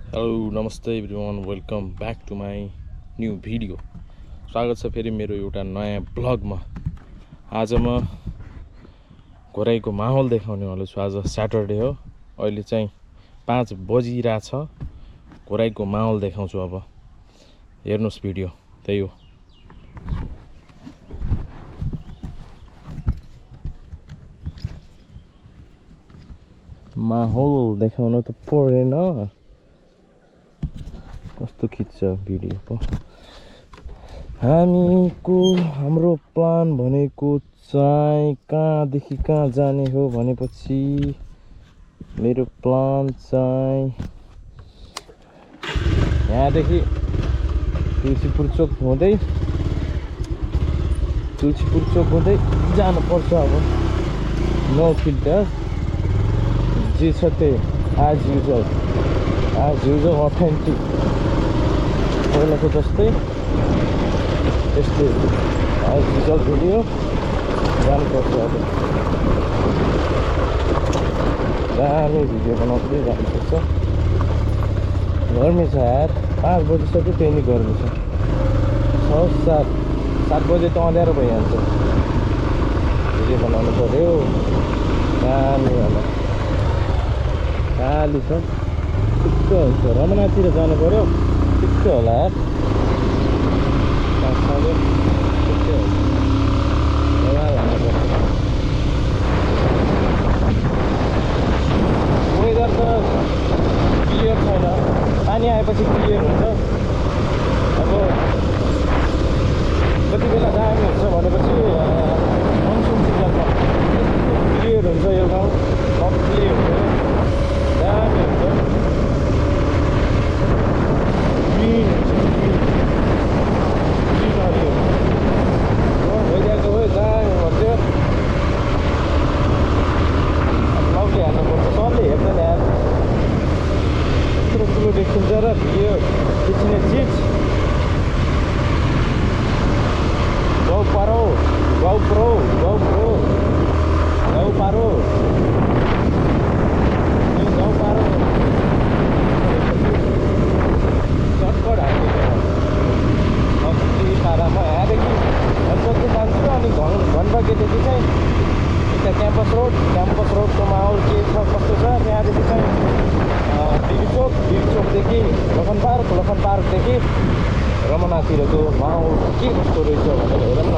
Hello नमस्ते everyone welcome back to my new video. स्वागत छ फेरि मेरो एउटा नयाँ ब्लगमा। आज म घोराइको माहौल देखाउनेवाला छु। आज स्याटरडे हो, अहिले चाहिँ 5 बजिरहेछ। घोराइको माहौल देखाउँछु। अब हेर्नुहोस् भिडियो, त्यही हो। माहौल देखाउन त परेन, कस्तो खिच्छ भिडियो पो। हाम्रो प्लान भनेको चाहिँ कहाँदेखि कहाँ जाने हो भनेपछि मेरो प्लान चाहिँ यहाँदेखि तुलसीपुर चोक हुँदै जानुपर्छ। अब नो फिल्टर, जे छ त्यही एज युजल अथेन्टिक, पहिलाको जस्तै त्यस्तै एज युजल भिडियो जानुपर्छ। अब दामी भिडियो बनाउँदै जानुपर्छ। गर्मी छ यार, 5 बजिसक्यो त्यही नै गर्मी छ। 7 बजे त अँध्यारो भइहाल्छ। भिडियो बनाउनु पर्यो। दामी होला, खाली छ, ठिक्क हुन्छ। रमनातिर जानु पर्यो, ठिक्क होला यार। ठिक्कै हुन्छ, वेदर त क्लियर छैन, पानी आएपछि क्लियर हुन्छ। अब कति बेला दामी हुन्छ भनेपछि मनसुन सिजनमा क्लियर हुन्छ। यो गाउँ क्लियर हुन्छ, दामी हुन्छ, ग्रिन भइरहेको हो, दामी भन्छ। लौटे हाल्नुपर्छ, सबले हेर्दैन यार। यत्रो ठुलो देखिन्छ र भिडियो खिच्ने चिज GoPro चटपट हाल्ने पारामा यहाँदेखि घनबगै जान्छु। अनि घनबगैदेखि चाहिँ यता क्याम्पस रोडको माहौल के छ कस्तो छ, त्यहाँदेखि चाहिँ बिबी चोकदेखि लोखन पार्कदेखि रमनातिरको माहौल के कस्तो रहेछ भनेर हेरौँ न।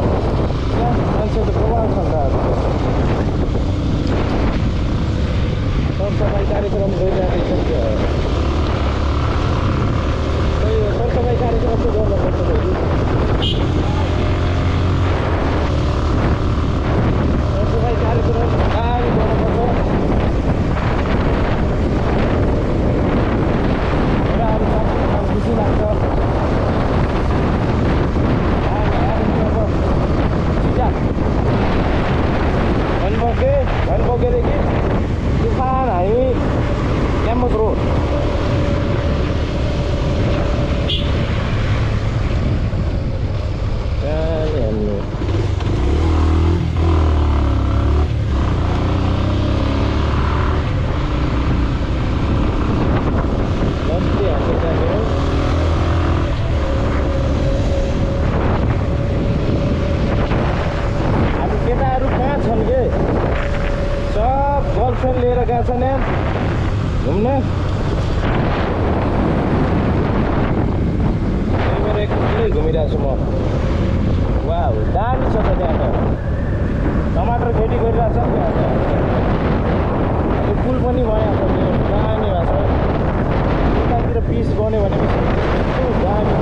त्यहाँ मान्छे त प्रभाव छ नि त। सरसफाइ कार्यक्रम गरिरहेको छ। सरसफाइ कार्यक्रम चाहिँ गर्नुपर्छ। सरसफाइ कार्यक्रम दामी गर्नुपर्छ। खुसी लाग्छ। घनबगेदेखि तुफान हामी क्याम्पस रोड। लिएर गएको छ नि घुम्न। मेरो एक्लै घुमिरहेको छु म। वाह, दामी छ त त्यहाँ त। टमाटर खेती गरिरहेको छ नि त्यहाँ त। यो पुल पनि बनाएको छ, दामी भएको छ। उतातिर पिस बन्यो भनेपछि दामी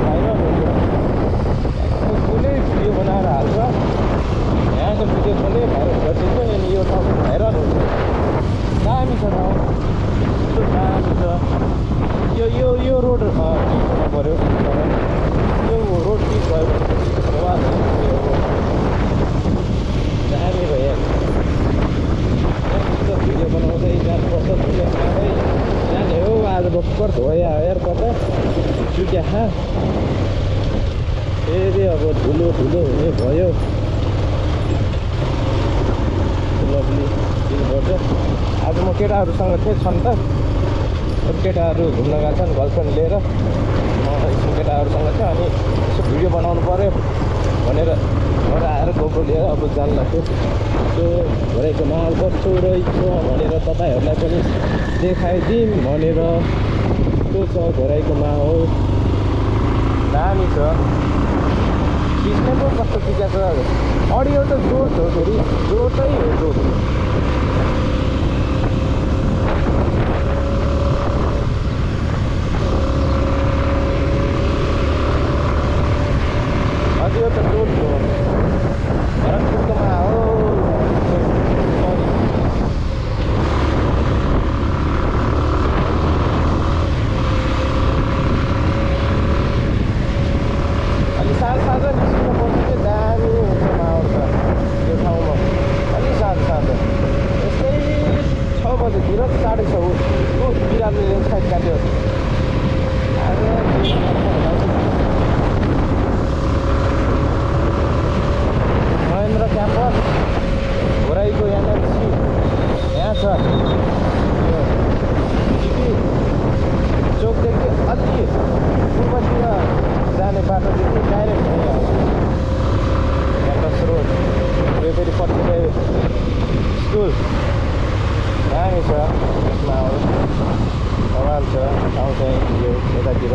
भाइरल हुन्छ। कुनै भिडियो बनाएर हाल्छ, यहाँको भिडियो पनि भाइरल गरिदिन्छ। अनि यो ठाउँ भाइरल हुन्छ। दामी छ ठाउँ, यस्तो दामी छ। यो रोड ठिक हुनु पऱ्यो। यो रोड ठिक भयो भने दामी भइहाल्छ। भिडियो बनाउँदै जानुपर्छ। जाने हो आज भर्खर धोया यार कता चुक्या खा। फेरि अब धुलो हुने भयो। लभली दिनुपर्छ। आज म केटाहरूसँग थिएँ छन् त केटाहरू घुम्न गएको छन् गर्लफ्रेन्ड लिएर म एकछिन केटाहरूसँग थियो अनि यसो भिडियो बनाउनु पऱ्यो भनेर घर आएर गोप्रो लिएर अब जानु लाग्थ्यो त्यो घोराइको माहौल कस्तो रहेछ भनेर तपाईँहरूलाई पनि देखाइदिउँ भनेर त्यो छ घोराइको माहौल दामी छ खिच्ने पो कस्तो खिचाएको छ अडियो त जोड हो फेरि जोडै हो जोड अडियो त जोड हो भरतपुरको माहौल अलि साँझ निस्किनु पर्छ कि दामी हुन्छ माहौल छ त्यो ठाउँमा अलि साँझ यस्तै 6 बजेतिर 6:30 हो बिरालोले साइड काट्यो आज महेन्द्र क्याम्पस घोराइको एनएलसी यहाँ छ जिपी चोकदेखि अलि पूर्वतिर जाने बाटोदेखि डाइरेक्ट यहीँ आउँछ क्याम्पस रोड यो फेरि पछिल्लो स्कुल दामी छ यसमा सवाल छ ठाउँ चाहिँ यो यतातिर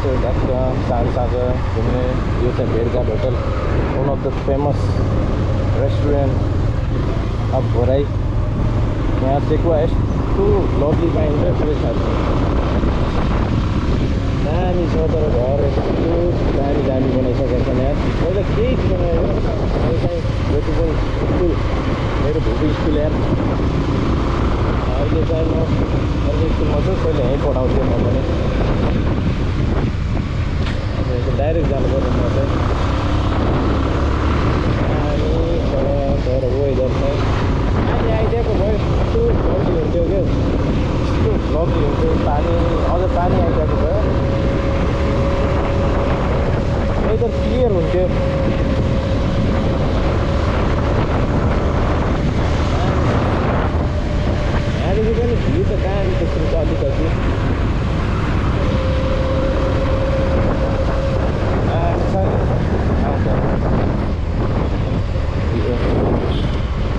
त्यो ट्याक्क साँझ घुम्ने यो चाहिँ भेटघाट hotel one of the famous restaurant of Ghorahi यहाँ सेकुवा यस्तो लभली पाइन्छ सबै छ दामी छ तर घर यस्तो दामी बनाइसकेको छ यहाँ मैले केही थिएन यो चाहिँ ब्युटिफुल स्कुल मेरो भुपी स्कुल यहाँ अहिले चाहिँ म अर्को स्कुलमा छु पहिले यहीँ पढाउँथेँ म भने डाइरेक्ट जानु पर्यो म चाहिँ अनि तर वेदर चाहिँ पानी आइदिएको भयो यस्तो लभली हुन्थ्यो क्या यस्तो लभली हुन्थ्यो पानी अझ पानी आइदिएको भयो वेदर क्लियर हुन्थ्यो यहाँदेखि पनि भ्यू त दामी देखिन्छ अलिकति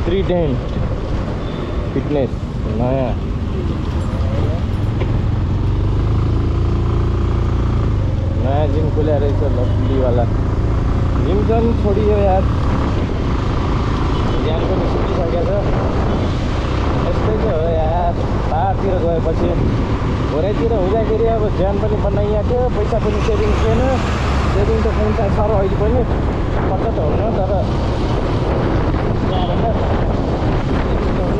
ट्रिडेन्ट फिटनेस नयाँ जिम खुल्या रहेछ लभलीवाला जिम पनि छोडियो यार ज्यान पनि सुकिसकेको छ यस्तै चाहिँ हो यार पाहाडतिर गएपछि घोराइतिर हुँदाखेरि अब ज्यान पनि बनाइएको थियो पैसा पनि सेभिङ थिएन सेभिङ त हुन्छ सर अहिले पनि खर्च त हुन्न तर त्यहाँभन्दा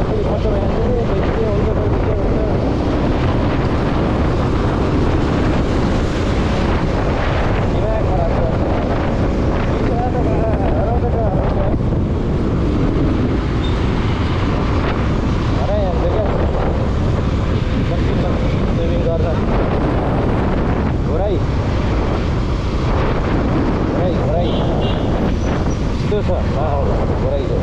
फेरि खर्च भइहाल्छ के हुन्छ दिमाग खराब छ हराइहाल्छ क्या सेभिङ गर्न घोराइ यस्तो छ माहौल घोराइको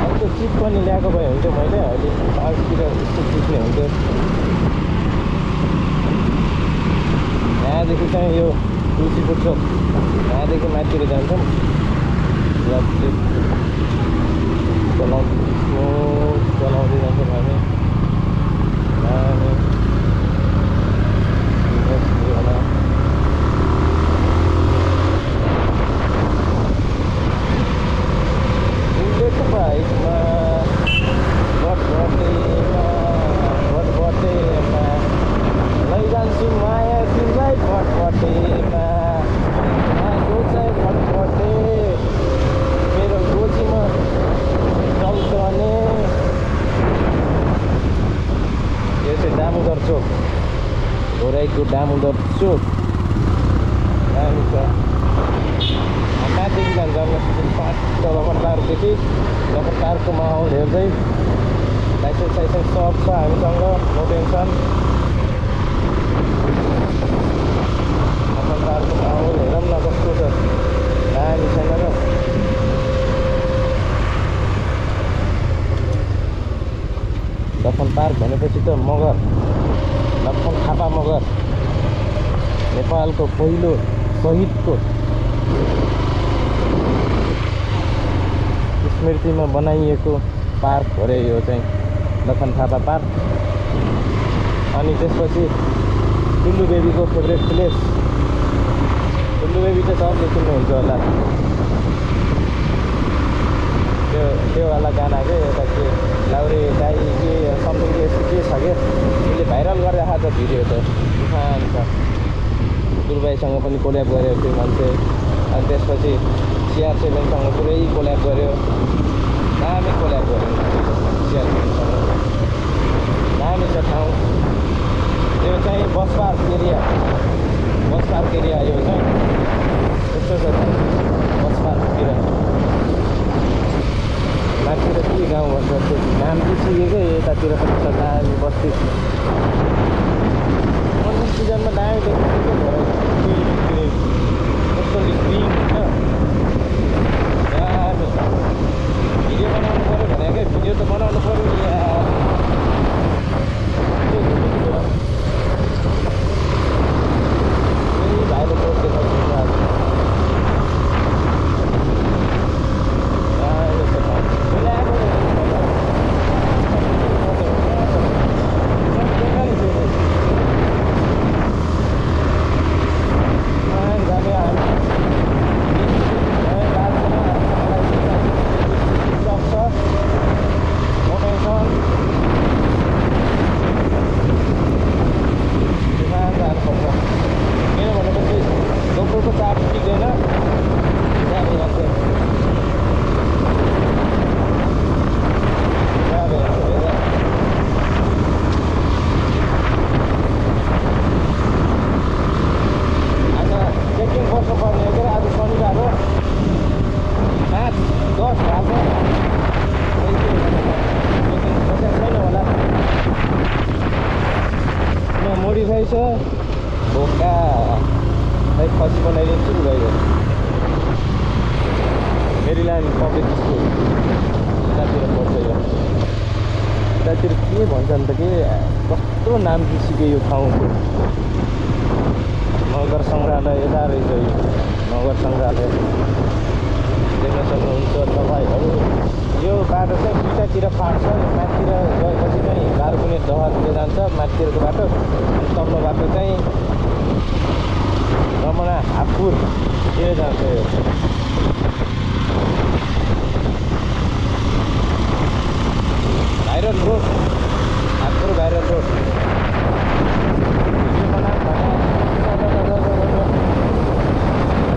अर्को चिप पनि ल्याएको भए हुन्थ्यो मैले अहिले पार्कतिर यस्तो चिप्ने हुन्थ्यो यहाँदेखि चाहिँ यो तुलसीपुर चोक यहाँदेखि माथितिर जान्छौँ चलाउँदै जान्छौँ हामी लैजान्छु माया तिमीलाई भटभटेमा भटभटे मेरो गोजीमा चल्कने यो चाहिँ दामोदर चोक घोराइको दामोदर चोक दामी छ माथिदेखि जान्छ लपटारदेखि लपटारको माहौल हेर्दै लाइसेन्स सब छ हामीसँग नो टेन्सन लपटारको माहौल हेरौँ न कस्तो छ दामी छैन र लखन पार्क भनेपछि त मगर, लखन थापा मगर नेपालको पहिलो शहीदको स्मृतिमा बनाइएको पार्क हो रे यो चाहिँ लखन थापा पार्क। अनि त्यसपछि टुल्लु बेबीको फेभरेट प्लेस, टुल्लु बेबी त सबले सुन्नुहुन्छ होला, त्यो वाला गाना के एउटा के लाउरे दाई के समथिङ यस्तो के छ क्या, उसले भाइरल गरिरहेको छ भिडियो त तुफान छ। दुर्बाईसँग पनि कोल्याब गर्यो त्यो मान्छे, अनि त्यसपछि CR7सँग पुरै कोल्याब गर्यो, दामी कोल्याब गर्यो CR7सँग, दामी छ ठाउँ। यो चाहिँ बस पार्क एरिया यो चाहिँ यस्तो छ बस पार्कतिर। माथितिर के गाउँ भन्छ त्यो नाम बिर्सिएकै, यतातिर पनि छ दामी बस्ती। मनसुन सिजनमा दामी देखिन्छ कस्तो ग्रिन होइन, दामी। भिडियो बनाउनु पऱ्यो भनेकै भिडियो त बनाउनु पऱ्यो भाइले रोड देखाउँछ बोका है खसी बनाइदिन्छु गयो। मेरील्यान्ड पब्लिक स्कुल यतातिर पर्छ यो, यतातिर के भन्छन् त के कस्तो नाम बिर्सिक्यो यो ठाउँको। नगर सङ्ग्रहालय यता रहेछ, यो नगर सङ्ग्रहालय देख्न सक्नुहुन्छ तपाईँहरू। यो बाटो चाहिँ दुईटातिर फाट्छ, माथितिर गएपछि चाहिँ बारुकुने दहतिर जान्छ माथितिरको बाटो, अनि तल्लो बाटो चाहिँ रमणा हातपुरतिर जान्छ। यो भाइरल रोड, हातपुर भाइरल रोड।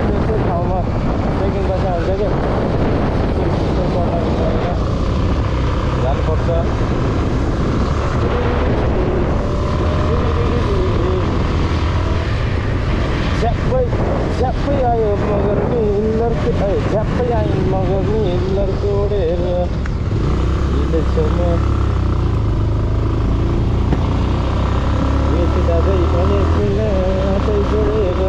त्यस्तै ठाउँमा ट्रेकिङ बस्दा हुन्छ क्या, जानुपर्छ। झ्याप्पै आयो मगर नि लड्के, झ्याप्पै आयो मगर नि लड्के ओढेर हिँड्दैछौँ दाजै भने हातै जोडेर।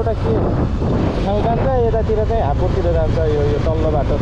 एउटा के ठाउँ जान्छ, यतातिर चाहिँ हापुरतिर जान्छ यो तल्लो बाटो।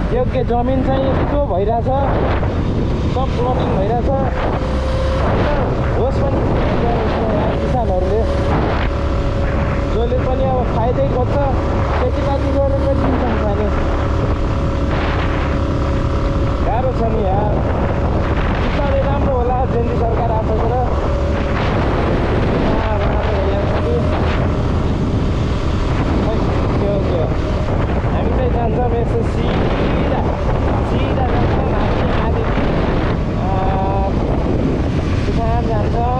योग्य जमिन चाहिँ यस्तो भइरहेछ, सब प्लटिङ भइरहेछ। होस् पनि किसानहरूले जसले पनि अब फाइदै खोज्छ खेतीपाती गरेर पनि इन्कम खाने गाह्रो छ नि यार। किसानले राम्रो होला जेन्जी सरकार आएको र हामी चाहिँ जान्छौँ यसो सिधा सिधा जान्छौँ। हामी आधीदेखि किसान जान्छौँ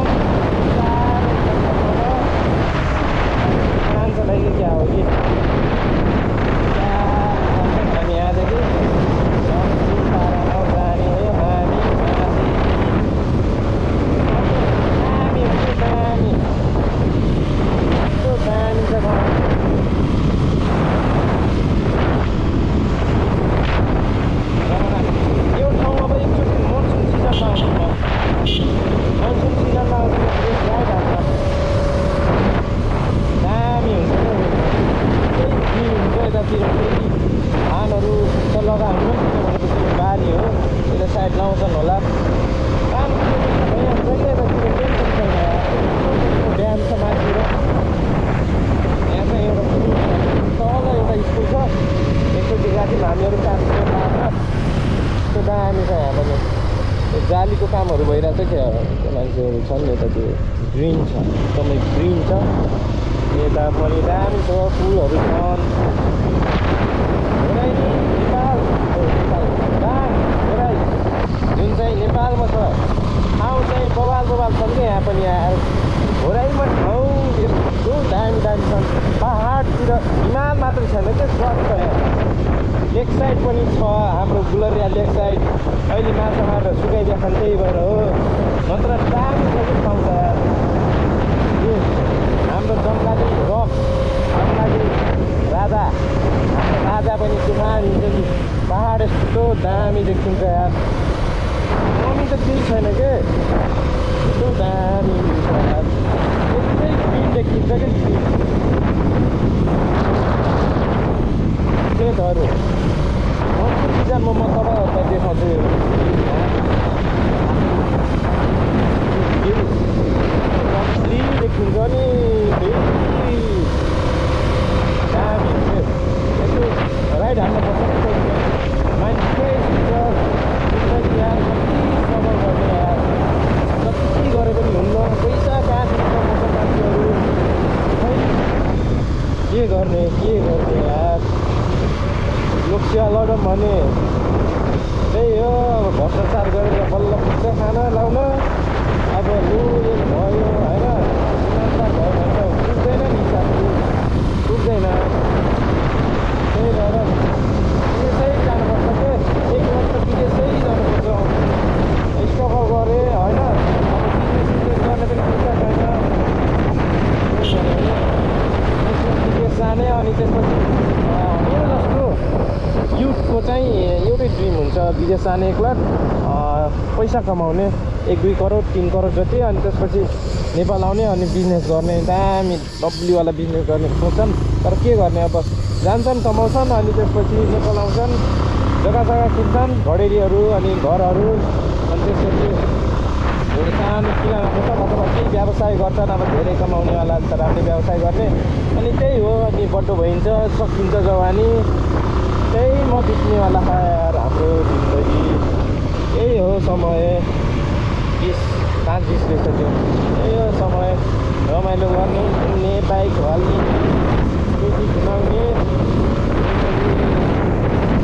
मान्छे लागि क्या हो कि हामी यहाँदेखि जाने हो हामी दामी हुन्छ दामी यस्तो दामी छ यो ठाउँमा पनि एकचोटि मनसुन सिजनमा आउँछु म। मनसुन सिजनमा आउँछु दामी हुन्छ केही फ्री हुन्छ यतातिर। फेरि धानहरू त लगाउनु भनेपछि बारी हो, यसले साइड लाउँछन् होला। काम भइहाल्छ कि यतातिर टेन्सन छैन। ड्याम छ माथितिर, यहाँ चाहिँ एउटा तल एउटा स्कुल छ, एकचोटि गएको थियौँ हामीहरू कामतिर लाएर। त्यो दामी छ यहाँ पनि। जालीको कामहरू भइरहेको छ क्या, त्यो मान्छेहरू छन् यतातिर। ग्रिन छ, एकदमै ग्रिन छ। यता पनि दामी छ, फुलहरू छन्। नेपाल जुन चाहिँ नेपालमा छ ठाउँ चाहिँ बबाल छन् क्या। यहाँ पनि आएर होराइमा ठाउँ यस्तो दामी दामी छन्। पहाडतिर हिमाल मात्र छैन क्या, सब छ यहाँ। लेक साइड पनि छ, हाम्रो गुलरिया लेक साइड अहिले माछा मारेर सुकाइदिएको छन्, त्यही भएर हो। नत्र दामी छ कि ठाउँ छ यार। यो हाम्रो जङ्गाली रक, जङ्गाली राजा, हाम्रो राजा पनि तुफान हिँड्छ कि पहाड यस्तो दामी देखिन्छ यार। कमी त केही छैन के, यस्तो दामी हुन्छ यार। यस्तै ग्रिन देखिन्छ क्या खेतहरू। मनसुन सिजनमा म तपाईँहरूलाई देखाउँछु। असली देखिन्छ नि दामी हुन्छ। यसो राइड हान्नुपर्छ मान्छे जिन्दगी यार। कति सफर गर्ने यार, जति गरे पनि हुन्न। पैसा रसिया लडौँ भने त्यही हो। अब भ्रष्टाचार गरेर बल्ल पुग्छ खाना लाउन। अब लु भयो होइन, इमान्दार भयो भने त पुग्दैन नि साथी, पुग्दैन। त्यही भएर विदेशै जानुपर्छ के, एक वर्ष विदेशै जानुपर्छ। स्ट्रगल गरेँ होइन, अब बिजनेस गर्ने पनि पैसा छैन। विदेश जाने अनि त्यसपछि मेरो जस्तो युथको चाहिँ एउटै ड्रिम हुन्छ विदेश जाने एकलाट पैसा कमाउने 1-2 करोड 3 करोड जति, अनि त्यसपछि नेपाल आउने अनि बिजनेस गर्ने, दामी डब्लीवाला बिजनेस गर्ने सोच्छन्। तर के गर्ने, अब जान्छन् कमाउँछन् अनि त्यसपछि नेपाल आउँछन्, जग्गा किन्छन्, घडेरीहरू अनि घरहरू, अनि त्यसपछि सानो किराना पसल अथवा केही व्यवसाय गर्छन्। अब धेरै कमाउनेवाला त राम्रै व्यवसाय गर्ने, अनि त्यही हो। अनि बड्डो भइन्छ, सकिन्छ जवानी, त्यही म बित्नेवाला यार हाम्रो जिन्दगी। यही हो समय, 5-20 रहेछ त्यो, यही हो समय। रमाइलो गर्ने, घुम्ने, बाइक हाल्ने, स्कुटी घुमाउने,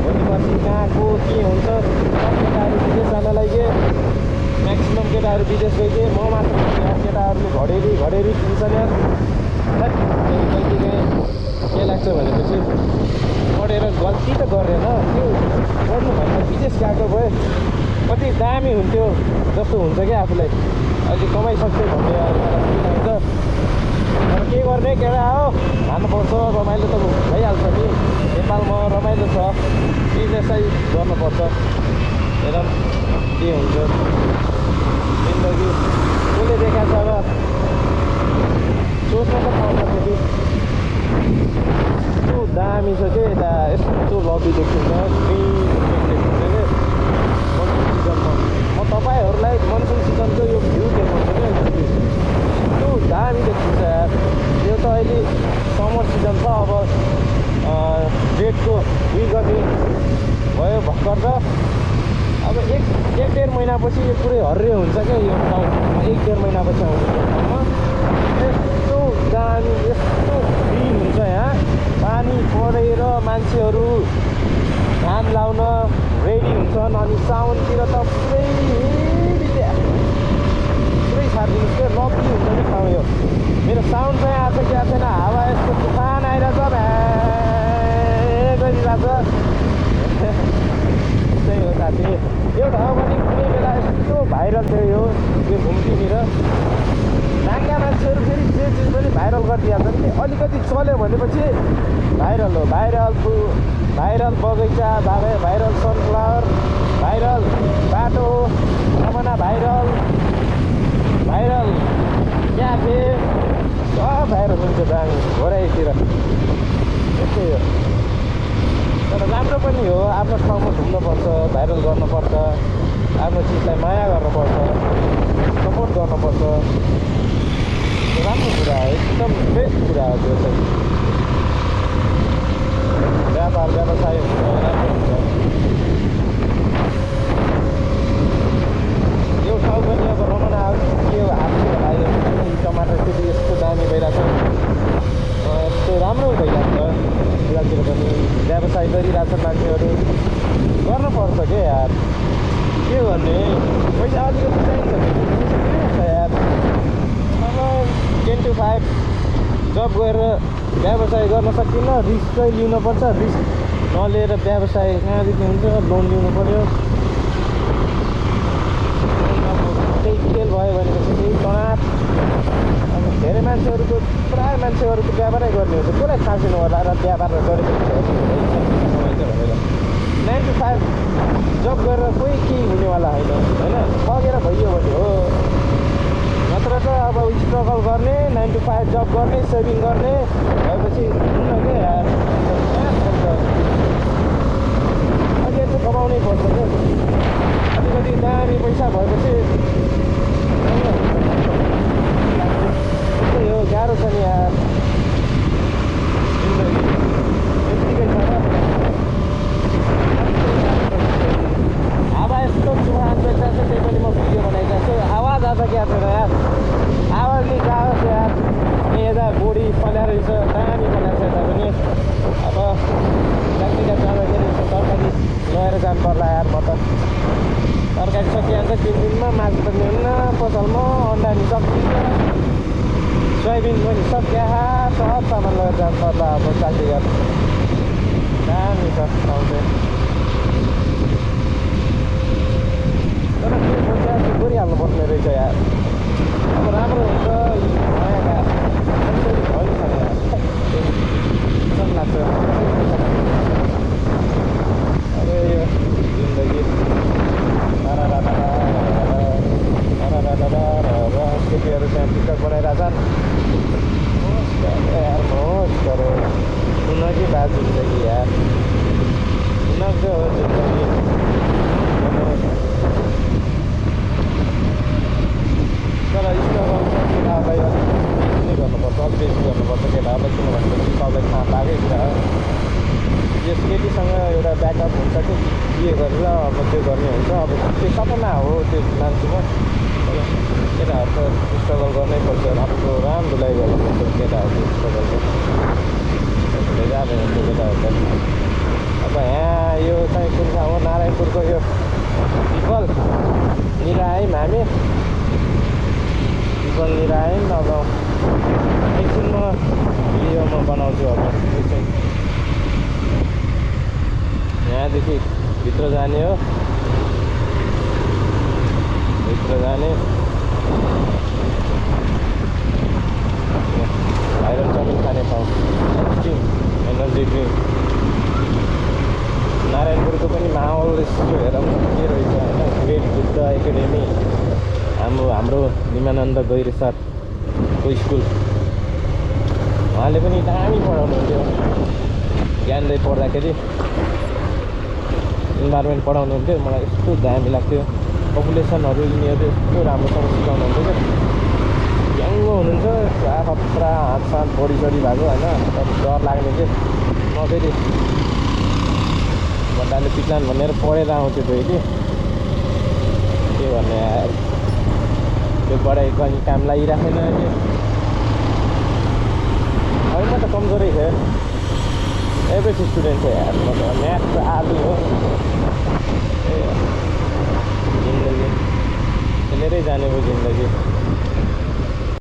भोलि पर्सि कहाँको के हुन्छ। केटाहरू विदेश जानलाई के म्याक्सिमम् केटाहरू विदेश गइदिए, म मात्र केटाहरूले घडेरी किन्छन् यार। कहिलेकाहीँ के लाग्छ भनेपछि पढेर गल्ती त गरेन, त्यो पढ्नुभन्दा विदेश गएको भए कति दामी हुन्थ्यो जस्तो हुन्छ क्या आफूलाई। अहिले कमाइसक्यो भन्ने हुन्छ, तर के गर्ने केटा हो, खानुपर्छ, रमाइलो त भइहाल्छ नि। नेपालमा रमाइलो छ, बिजनेसै गर्नुपर्छ। हेर के हुन्छ जिन्दगी, कसले देखाएको छ अब सोच्न त पाउँछ। फेरि यस्तो दामी छ कि यता, यस्तो लबी देखिन्छ, ग्रिन देखिन्छ कि मनसुन सिजनमा। म तपाईँहरूलाई मनसुन सिजनको यो भ्यू देखाउँछु क्या, यस्तो दामी देखिन्छ यार। यो त अहिले समर सिजन छ, अब डेटको 2 गते भयो भर्खर त। अब 1-1.5 महिनापछि यो पुरै हरियो हुन्छ क्या यो ठाउँ। 1-1.5 महिनापछि आउँछ यो ठाउँमा। यस्तो दामी, यस्तो ग्रिन हुन्छ यहाँ। पानी परेर मान्छेहरू धान लाउन रेडी हुन्छन्, अनि साउनतिर त पुरै छाडिदिनुहोस् क्या, लब्ली हुन्छ कि ठाउँ यो। मेरो साउन्ड चाहिँ आएको क्या छैन, हावा यस्तो तुफान आइरहेछ, गरिरहेछ। त्यही हो साथी, यो ठाउँ पनि कुनै बेला यस्तो भाइरल थियो यो घुम्तीनिर। नाङ्गा मान्छेहरू फेरि जे चिज पनि भाइरल गरिदिइहाल्छन् कि, अलिकति चल्यो भनेपछि भाइरल हो। भाइरल बगैँचा, भाइरल सनफ्लावर, भाइरल बाटो रमना, भाइरल क्याफे, सब भाइरल हुन्छ दामी घोराइतिर। यस्तै हो, तर राम्रो पनि हो। आफ्नो ठाउँमा घुम्नुपर्छ, भाइरल गर्नुपर्छ, आफ्नो चिजलाई माया गर्नुपर्छ, सपोर्ट गर्नुपर्छ। राम्रो कुरा हो, एकदम बेस्ट कुरा हो त्यो चाहिँ। व्यवसाय हुन्छ, राम्रो हुन्छ। यो ठाउँ पनि अब रमना के हो, हात्ती होला यो टमाटर खेती यस्तो दामी भइरहेको छ, यस्तो राम्रो भइरहेको छ। यतातिर पनि व्यवसाय गरिरहेछन् मान्छेहरू, गर्नुपर्छ क्या यार। के गर्ने, पैसा अलिकति चाहिन्छ यार। अब 10 to 5 जब गएर व्यवसाय गर्न सकिन्न, रिस्कै लिनुपर्छ। रिस्क नलिएर व्यवसाय कहाँदेखि हुन्छ, लोन लिनु पऱ्यो। केही फेल भयो भनेपछि केही तनाव। अब धेरै मान्छेहरूको, प्रायः मान्छेहरूको व्यापारै गर्ने हुन्छ, कसलाई थाहा छैन होला र व्यापार गरेको हुन्छ भनेर। 9 to 5 जब गरेर कोही केही हुनेवाला होइन, ठगेर भइयो भने हो। नत्र त अब स्ट्रगल गर्ने, 9 to 5 जब गर्ने, सेभिङ गर्ने भएपछि हुन्न क्या यार। अलिअलि कमाउनै पर्छ क्या, अलिकति दामी पैसा भएपछि त्यस्तै हो। गाह्रो छ नि यार जिन्दगी, यत्तिकै छ र। हावा यस्तो तुफान चलिरहेको छ, त्यही पनि म भिडियो बनाइरहेको छु। आवाज आउँछ क्या छैन यार, आवाज निकालोस् यार। यता बोडी फल्या रहेछ, दामी फल्या छ यता पनि। अब पसलमा मासु पनि हुन्न पसलमा अन्डा नि सकिन्छ सोयाबिन पनि सक्या सब सामान लगेर जानु पर्ला अब चाल्टी गरेर दामी छ ठाउँ चाहिँ तर त्यो सोच्या गरिहाल्नु पर्ने रहेछ यार अब राम्रो हुन्छ नयाँ घाँस भयो नि खाने लाग्छ अब यो जिन्दगी केटीहरू त्यहाँ टिकट बनाइरहेछन् यार मोज गरो उनीहरूकै बात जिन्दगी यार उनीहरूकै हो जिन्दगी तर स्ट्रगल चाहिँ केटाहरूलाई नै गर्नुपर्छ अलिक बेसी गर्नुपर्छ केटाहरूलाई किनभने सबलाई थाहा पाएकै कुरा हो यस केटीसँग एउटा ब्याकअप हुन्छ कि के गरेर अब त्यो गर्ने हुन्छ अब त्यो सपना हो त्यो मान्छेको केटाहरू त स्ट्रगल गर्नै पर्छ आफ्नो राम्रोलाई गर्नुपर्छ केटाहरूको स्ट्रगल चाहिँ जाँदैन त्यो केटाहरूलाई अब यहाँ यो चाहिँ कुन ठाउँ हो नारायणपुरको यो पिपल निरायम हामी पिपल निरायम अब एकछिन म भिडियो म बनाउँछु अब एकछिन यहाँदेखि भित्र जाने हो भित्र जाने आइरन चाउमिन खाने ठाउँ ड्रिम एनर्जी ड्रिम नारायणपुरको पनि माहौल यस्तो हेरौँ के रहेछ होइन ग्रेट बुद्ध एकाडेमी हाम्रो निमानन्द गैरे सरको स्कुल उहाँले पनि दामी पढाउनुहुन्थ्यो ज्ञानले पढ्दाखेरि इन्भाइरोमेन्ट पढाउनुहुन्थ्यो मलाई यस्तो दामी लाग्थ्यो पपुलेसनहरू यिनीहरू यस्तो राम्रोसँग सिकाउनुहुन्थ्यो क्या याङ्गो हुनुहुन्छ खतरा हातसात बढी भएको होइन डर लाग्ने चाहिँ म फेरि बट्टाले पिट्लान भनेर पढेर आउँथ्यो फेरि के भन्ने यार त्यो पढाइ कहीँ काम लागिराखेन अहिले म त कमजोरै थियो एभरेज स्टुडेन्ट थियो यार म त म्याथ त आलु हो